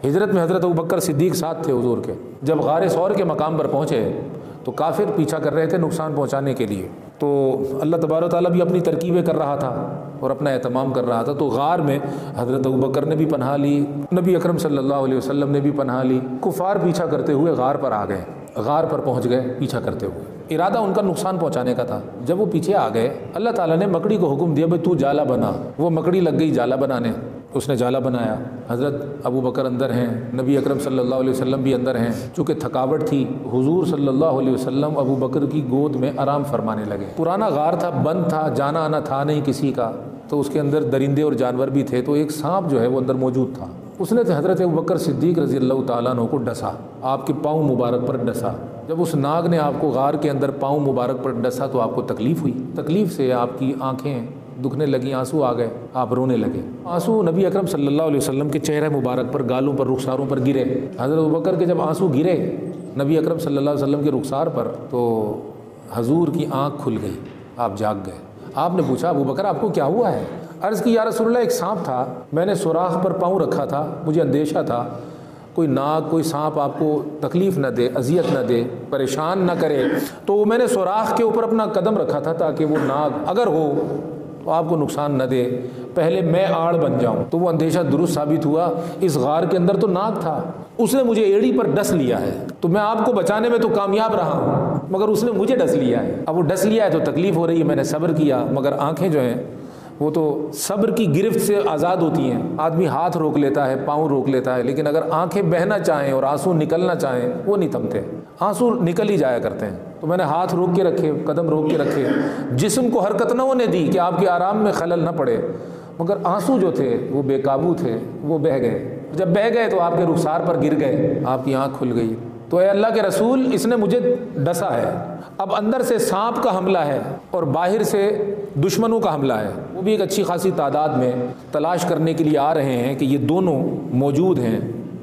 ہجرت میں حضرت ابوبکر صدیق ساتھ تھے حضور کے. جب غار ثور کے مقام پر پہنچے تو کافر پیچھا کر رہے تھے نقصان پہنچانے کے لیے. تو اللہ تبارک و تعالیٰ بھی اپنی ترکیبیں کر رہا تھا اور اپنا اہتمام کر رہا تھا. تو غار میں حضرت ابوبکر نے بھی پناہ لی, نبی اکرم صلی اللہ علیہ وسلم نے بھی پناہ لی. کفار پیچھا کرتے ہوئے غار پر آ گئے, غار پر پہنچ گئے پیچھا کرتے ہوئے. ارادہ ان کا نقصان پہنچانے کا تھا. جب وہ پیچھے آ گئے اللہ تعالیٰ نے مکڑی کو حکم دیا بھائی تو جالا بنا. وہ مکڑی لگ گئی جالا بنانے, اس نے جالا بنایا. حضرت ابوبکر اندر ہیں, نبی اکرم صلی اللہ علیہ وسلم بھی اندر ہیں. چونکہ تھکاوٹ تھی, حضور صلی اللہ علیہ وسلم ابوبکر کی گود میں آرام فرمانے لگے. پرانا غار تھا, بند تھا, جانا آنا تھا نہیں کسی کا, تو اس کے اندر درندے اور جانور بھی تھے. تو ایک سانپ جو ہے وہ اندر موجود تھا. اس نے حضرت ابوبکر صدیق رضی اللہ تعالیٰ عنہ کو ڈسا, آپ کے پاؤں مبارک پر ڈسا. جب اس ناگ نے آپ کو غار کے اندر پاؤں مبارک پر ڈسا تو آپ کو تکلیف ہوئی. تکلیف سے آپ کی آنکھیں دکھنے لگیں, آنسو آ گئے, آپ رونے لگے. آنسو نبی اکرم صلی اللہ علیہ وسلم کے چہرے مبارک پر, گالوں پر, رخساروں پر گرے. حضرت ابوبکر کے جب آنسو گرے نبی اکرم صلی اللہ علیہ وسلم کے رخسار پر تو حضور کی آنکھ کھل گئی, آپ جاگ گئے. آپ نے پوچھا ابوبکر آپ کو کیا ہوا ہے؟ عرض کی یا رسول اللہ ایک سانپ تھا, میں نے سوراخ پر پاؤں رکھا تھا, مجھے اندیشہ تھا کوئی ناگ کوئی سانپ آپ کو تکلیف نہ دے, اذیت نہ دے, پریشان نہ کرے, تو میں نے سوراخ کے اوپر اپنا قدم رکھا تھا تاکہ وہ ناگ اگر ہو تو آپ کو نقصان نہ دے, پہلے میں آڑ بن جاؤں. تو وہ اندیشہ درست ثابت ہوا. اس غار کے اندر تو ناگ تھا, اس نے مجھے ایڑی پر ڈس لیا ہے, تو میں آپ کو بچانے میں تو کامیاب رہا ہوں مگر اس نے مجھے ڈس لیا ہے. اب وہ ڈس لیا ہے تو تکلیف ہو رہی ہے, میں نے صبر کیا, مگر آنکھیں جو ہیں وہ تو صبر کی گرفت سے آزاد ہوتی ہیں. آدمی ہاتھ روک لیتا ہے, پاؤں روک لیتا ہے, لیکن اگر آنکھیں بہنا چاہیں اور آنسو نکلنا چاہیں وہ نہیں تھمتے, آنسو نکل ہی جایا کرتے ہیں. تو میں نے ہاتھ روک کے رکھے, قدم روک کے رکھے, جسم کو حرکت نہ ہونے دی کہ آپ کے آرام میں خلل نہ پڑے, مگر آنسو جو تھے وہ بے قابو تھے, وہ بہہ گئے. جب بہہ گئے تو آپ کے رخسار پر گر گئے, آپ کی آنکھ کھل گئی. تو اے اللہ کے رسول اس نے مجھے ڈسا ہے, اب اندر سے سانپ کا حملہ ہے اور باہر سے دشمنوں کا حملہ ہے, وہ بھی ایک اچھی خاصی تعداد میں تلاش کرنے کے لیے آ رہے ہیں کہ یہ دونوں موجود ہیں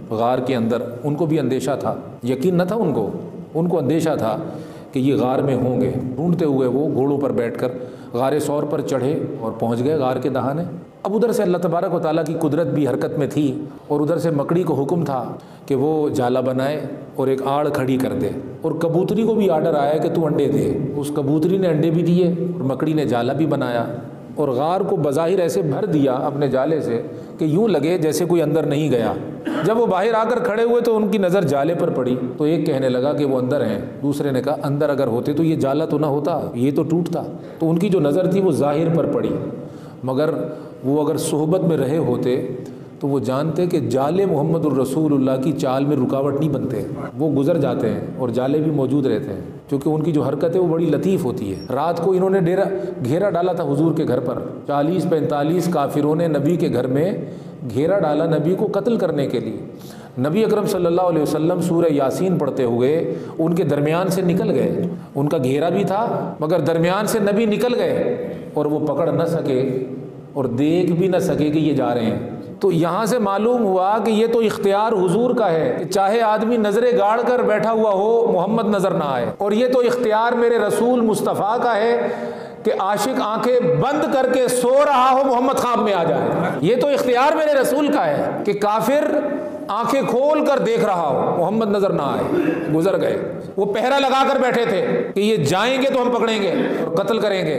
غار کے اندر. ان کو بھی اندیشہ تھا, یقین نہ تھا ان کو اندیشہ تھا کہ یہ غار میں ہوں گے. ڈھونڈتے ہوئے وہ گھوڑوں پر بیٹھ کر غار ثور پر چڑھے اور پہنچ گئے غار کے دہانے. اب ادھر سے اللہ تبارک و تعالیٰ کی قدرت بھی حرکت میں تھی اور ادھر سے مکڑی کو حکم تھا کہ وہ جالا بنائے اور ایک آڑ کھڑی کر دے, اور کبوتری کو بھی آرڈر آیا کہ تو انڈے دے. اس کبوتری نے انڈے بھی دیے اور مکڑی نے جالا بھی بنایا, اور غار کو بظاہر ایسے بھر دیا اپنے جالے سے کہ یوں لگے جیسے کوئی اندر نہیں گیا. جب وہ باہر آ کر کھڑے ہوئے تو ان کی نظر جالے پر پڑی, تو ایک کہنے لگا کہ وہ اندر ہیں, دوسرے نے کہا اندر اگر ہوتے تو یہ جالا تو نہ ہوتا, یہ تو ٹوٹتا. تو ان کی جو نظر تھی وہ ظاہر پر پڑی, مگر وہ اگر صحبت میں رہے ہوتے تو وہ جانتے کہ جالے محمد الرسول اللہ کی چال میں رکاوٹ نہیں بنتے, وہ گزر جاتے ہیں اور جالے بھی موجود رہتے ہیں, کیونکہ ان کی جو حرکت ہے وہ بڑی لطیف ہوتی ہے. رات کو انہوں نے گھیرا ڈالا تھا حضور کے گھر پر, 40-45 کافروں نے نبی کے گھر میں گھیرا ڈالا نبی کو قتل کرنے کے لیے. نبی اکرم صلی اللہ علیہ وسلم سورہ یاسین پڑھتے ہوئے ان کے درمیان سے نکل گئے. ان کا گھیرا بھی تھا مگر درمیان سے نبی نکل گئے اور وہ پکڑ نہ سکے اور دیکھ بھی نہ سکے کہ یہ جا رہے ہیں. تو یہاں سے معلوم ہوا کہ یہ تو اختیار حضور کا ہے کہ چاہے آدمی نظریں گاڑ کر بیٹھا ہوا ہو محمد نظر نہ آئے, اور یہ تو اختیار میرے رسول مصطفیٰ کا ہے کہ عاشق آنکھیں بند کر کے سو رہا ہو محمد خواب میں آ جائے. یہ تو اختیار میرے رسول کا ہے کہ کافر آنکھیں کھول کر دیکھ رہا ہو محمد نظر نہ آئے. گزر گئے, وہ پہرا لگا کر بیٹھے تھے کہ یہ جائیں گے تو ہم پکڑیں گے اور قتل کریں گے.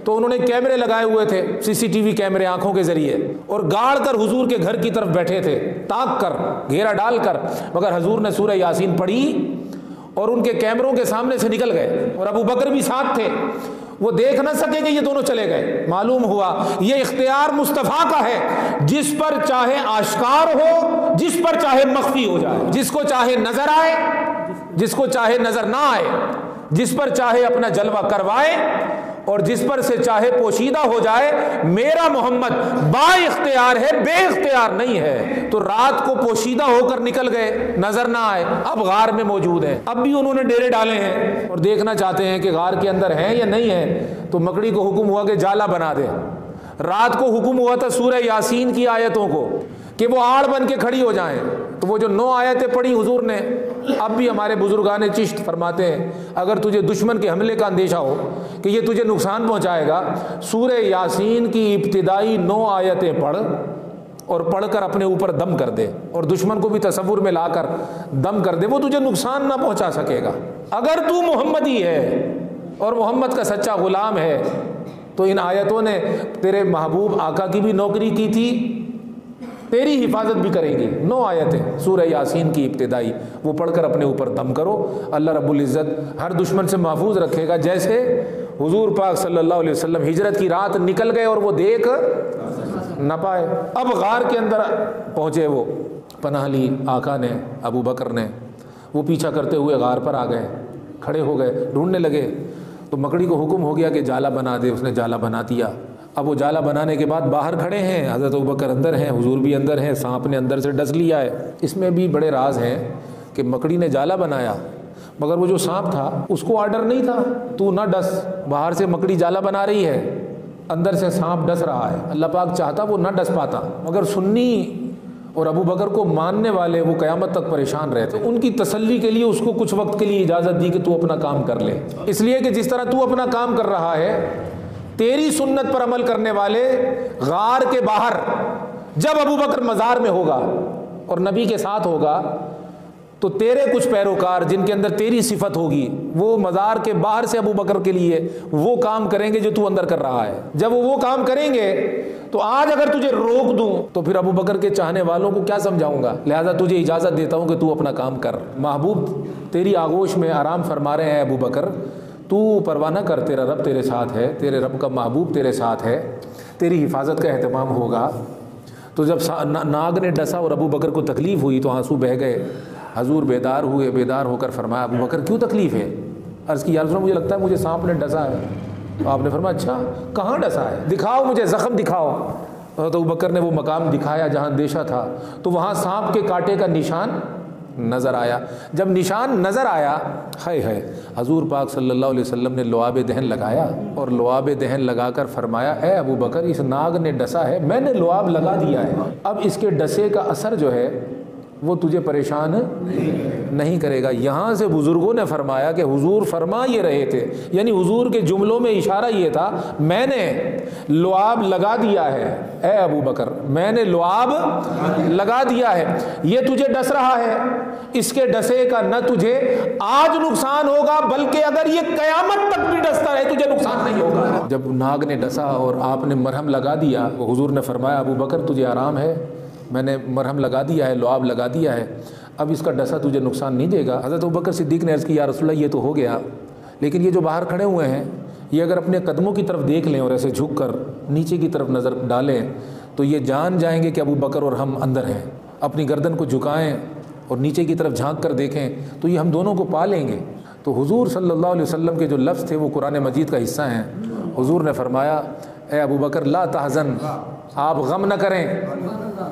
تو انہوں نے کیمرے لگائے ہوئے تھے, CCTV کیمرے آنکھوں کے ذریعے, اور گاڑ کر حضور کے گھر کی طرف بیٹھے تھے تاک کر, گھیرا ڈال کر. مگر حضور نے سورہ یاسین پڑھی اور ان کے کیمروں کے سامنے سے نکل گئے, اور ابو بکر بھی ساتھ تھے, وہ دیکھ نہ سکے کہ یہ دونوں چلے گئے. معلوم ہوا یہ اختیار مصطفیٰ کا ہے, جس پر چاہے آشکار ہو, جس پر چاہے مخفی ہو جائے, جس کو چاہے نظر آئے, جس کو چاہے نظر نہ آئے, جس پر چاہے اپنا جلوہ کروائے اور جس پر سے چاہے پوشیدہ ہو جائے. میرا محمد با اختیار ہے, بے اختیار نہیں ہے. تو رات کو پوشیدہ ہو کر نکل گئے, نظر نہ آئے, اب غار میں موجود ہے. اب بھی انہوں نے ڈیرے ڈالے ہیں اور دیکھنا چاہتے ہیں کہ غار کے اندر ہیں یا نہیں ہے. تو مکڑی کو حکم ہوا کہ جالا بنا دے. رات کو حکم ہوا تھا سورہ یاسین کی آیتوں کو کہ وہ آڑ بن کے کھڑی ہو جائیں. تو وہ جو 9 آیتیں پڑھی حضور نے, اب بھی ہمارے بزرگان چشت فرماتے ہیں اگر تجھے دشمن کے حملے کا اندیشہ ہو کہ یہ تجھے نقصان پہنچائے گا, سورہ یاسین کی ابتدائی 9 آیتیں پڑھ اور پڑھ کر اپنے اوپر دم کر دے اور دشمن کو بھی تصور میں لا کر دم کر دے، وہ تجھے نقصان نہ پہنچا سکے گا۔ اگر تو محمدی ہے اور محمد کا سچا غلام ہے تو ان آیتوں نے تیرے محبوب آقا کی بھی نوکری کی تھی، تیری حفاظت بھی کریں گی۔ 9 آیتیں سورہ یاسین کی ابتدائی، وہ پڑھ کر اپنے اوپر دم کرو، اللہ رب العزت ہر دشمن سے محفوظ رکھے گا۔ جیسے حضور پاک صلی اللہ علیہ وسلم ہجرت کی رات نکل گئے اور وہ دیکھ نہ پائے، اب غار کے اندر پہنچے، وہ پناہ لی آقا نے، ابو بکر نے، وہ پیچھا کرتے ہوئے غار پر آ گئے، کھڑے ہو گئے، ڈھونڈنے لگے تو مکڑی کو حکم ہو گیا کہ جالا بنا دے، اس نے جالا بنا دیا۔ اب وہ جالا بنانے کے بعد باہر کھڑے ہیں، حضرت ابوبکر اندر ہیں، حضور بھی اندر ہیں، سانپ نے اندر سے ڈس لیا ہے۔ اس میں بھی بڑے راز ہیں کہ مکڑی نے جالا بنایا مگر وہ جو سانپ تھا اس کو آرڈر نہیں تھا تو نہ ڈس، باہر سے مکڑی جالا بنا رہی ہے، اندر سے سانپ ڈس رہا ہے، اللہ پاک چاہتا وہ نہ ڈس پاتا، مگر سنی اور ابو بکر کو ماننے والے وہ قیامت تک پریشان رہتے، ان کی تسلی کے لیے اس کو کچھ وقت کے لیے اجازت دی کہ تو اپنا کام کر لے، اس لیے کہ جس طرح تو اپنا کام کر رہا ہے، تیری سنت پر عمل کرنے والے غار کے باہر جب ابو بکر مزار میں ہوگا اور نبی کے ساتھ ہوگا تو تیرے کچھ پیروکار جن کے اندر تیری صفت ہوگی وہ مزار کے باہر سے ابو بکر کے لیے وہ کام کریں گے جو تو اندر کر رہا ہے۔ جب وہ کام کریں گے تو آج اگر تجھے روک دوں تو پھر ابو بکر کے چاہنے والوں کو کیا سمجھاؤں گا، لہذا تجھے اجازت دیتا ہوں کہ تو اپنا کام کر۔ محبوب تیری آغوش میں آرام فرما رہے ہیں ابو بکر، تو پرواہ نہ کر، تیرا رب تیرے ساتھ ہے، تیرے رب کا محبوب تیرے ساتھ ہے، تیری حفاظت کا اہتمام ہوگا۔ تو جب ناگ نے ڈسا اور ابو بکر کو تکلیف ہوئی تو آنسو بہہ گئے، حضور بیدار ہوئے، بیدار ہو کر فرمایا ابو بکر کیوں تکلیف ہے؟ عرض کی یا رسول اللہ مجھے لگتا ہے مجھے سانپ نے ڈسا ہے۔ تو آپ نے فرمایا اچھا کہاں ڈسا ہے، دکھاؤ مجھے، زخم دکھاؤ۔ تو ابو بکر نے وہ مقام دکھایا جہاں اندیشہ تھا تو وہاں سانپ کے کانٹے کا نشان نظر آیا۔ جب نشان نظر آیا، ہائے ہائے، حضور پاک صلی اللہ علیہ وسلم نے لعاب دہن لگایا اور لعاب دہن لگا کر فرمایا اے ابو بکر اس ناگ نے ڈسا ہے، میں نے لعاب لگا دیا ہے، اب اس کے ڈسے کا اثر جو ہے وہ تجھے پریشان نہیں کرے گا۔ یہاں سے بزرگوں نے فرمایا کہ حضور فرما یہ رہے تھے، یعنی حضور کے جملوں میں اشارہ یہ تھا میں نے لعاب لگا دیا ہے اے ابو بکر، میں نے لعاب لگا دیا ہے، یہ تجھے ڈس رہا ہے، اس کے ڈسے کا نہ تجھے آج نقصان ہوگا بلکہ اگر یہ قیامت تک بھی ڈستا رہے تجھے نقصان نہیں ہوگا۔ جب ناگ نے ڈسا اور آپ نے مرہم لگا دیا، حضور نے فرمایا ابو بکر تجھے آرام ہے، میں نے مرہم لگا دیا ہے، لعاب لگا دیا ہے، اب اس کا ڈسا تجھے نقصان نہیں دے گا۔ حضرت ابوبکر صدیق نے عرض کی یا رسول اللہ یہ تو ہو گیا، لیکن یہ جو باہر کھڑے ہوئے ہیں یہ اگر اپنے قدموں کی طرف دیکھ لیں اور ایسے جھک کر نیچے کی طرف نظر ڈالیں تو یہ جان جائیں گے کہ ابو بکر اور ہم اندر ہیں، اپنی گردن کو جھکائیں اور نیچے کی طرف جھانک کر دیکھیں تو یہ ہم دونوں کو پا لیں گے۔ تو حضور صلی اللہ علیہ وسلم کے جو لفظ تھے وہ قرآن مجید کا حصہ ہیں۔ حضور نے فرمایا اے ابو بکر لا تحزن، آپ غم نہ کریں،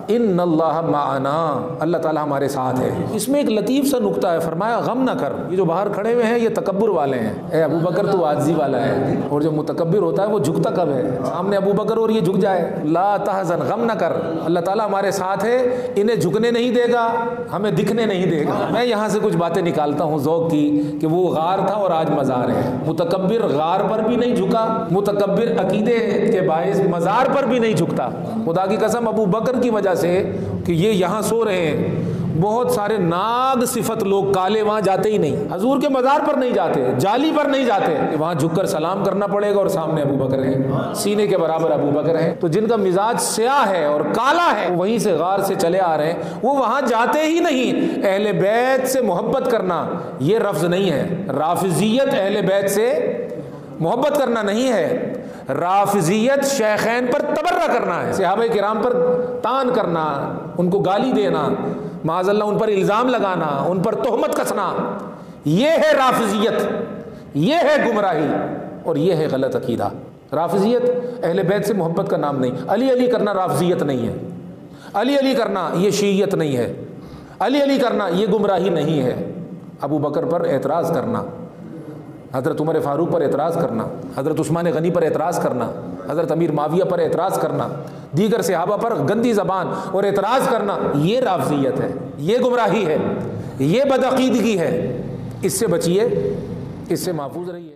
ان اللہ معنا، اللہ تعالیٰ ہمارے ساتھ ہے۔ اس میں ایک لطیف سا نکتہ ہے، فرمایا غم نہ کر، یہ جو باہر کھڑے ہوئے ہیں یہ تکبر والے ہیں، اے ابو بکر تو عاجزی والا ہے، اور جو متکبر ہوتا ہے وہ جھکتا کب ہے؟ سامنے ابو بکر اور یہ جھک جائے۔ لا تحزن، غم نہ کر، اللہ تعالیٰ ہمارے ساتھ ہے، انہیں جھکنے نہیں دے گا، ہمیں دکھنے نہیں دے گا۔ میں یہاں سے کچھ باتیں نکالتا ہوں ذوق کی کہ وہ غار تھا اور آج مزار ہے۔ متکبر غار پر بھی نہیں جھکا، متکبر عقیدے کے باعث مزار پر بھی نہیں جھکتا۔ خدا کی قسم ابو بکر کی وجہ سے کہ یہ یہاں سو رہے ہیں، بہت سارے ناگ صفت لوگ کالے وہاں جاتے ہی نہیں، حضور کے مزار پر نہیں جاتے، جالی پر نہیں جاتے، وہاں جھک کر سلام کرنا پڑے گا اور سامنے ابو بکر ہیں، سینے کے برابر ابو بکر ہیں۔ تو جن کا مزاج سیاہ ہے اور کالا ہے وہیں سے غار سے چلے آ رہے ہیں، وہ وہاں جاتے ہی نہیں۔ اہل بیت سے محبت کرنا یہ رفض نہیں ہے، رافضیت اہل بیت سے محبت کرنا نہیں ہے، رافضیت شیخین پر تبرہ کرنا ہے، صحابہ کرام پر تان کرنا، ان کو گالی دینا، معاذ اللہ ان پر الزام لگانا، ان پر تہمت کسنا، یہ ہے رافضیت، یہ ہے گمراہی اور یہ ہے غلط عقیدہ۔ رافضیت اہل بیت سے محبت کا نام نہیں، علی علی کرنا رافضیت نہیں ہے، علی علی کرنا یہ شیعیت نہیں ہے، علی علی کرنا یہ گمراہی نہیں ہے۔ ابو بکر پر اعتراض کرنا، حضرت عمر فاروق پر اعتراض کرنا، حضرت عثمان غنی پر اعتراض کرنا، حضرت امیر معاویہ پر اعتراض کرنا، دیگر صحابہ پر گندی زبان اور اعتراض کرنا، یہ رافضیت ہے، یہ گمراہی ہے، یہ بدعقیدگی ہے۔ اس سے بچیے، اس سے محفوظ رہیے۔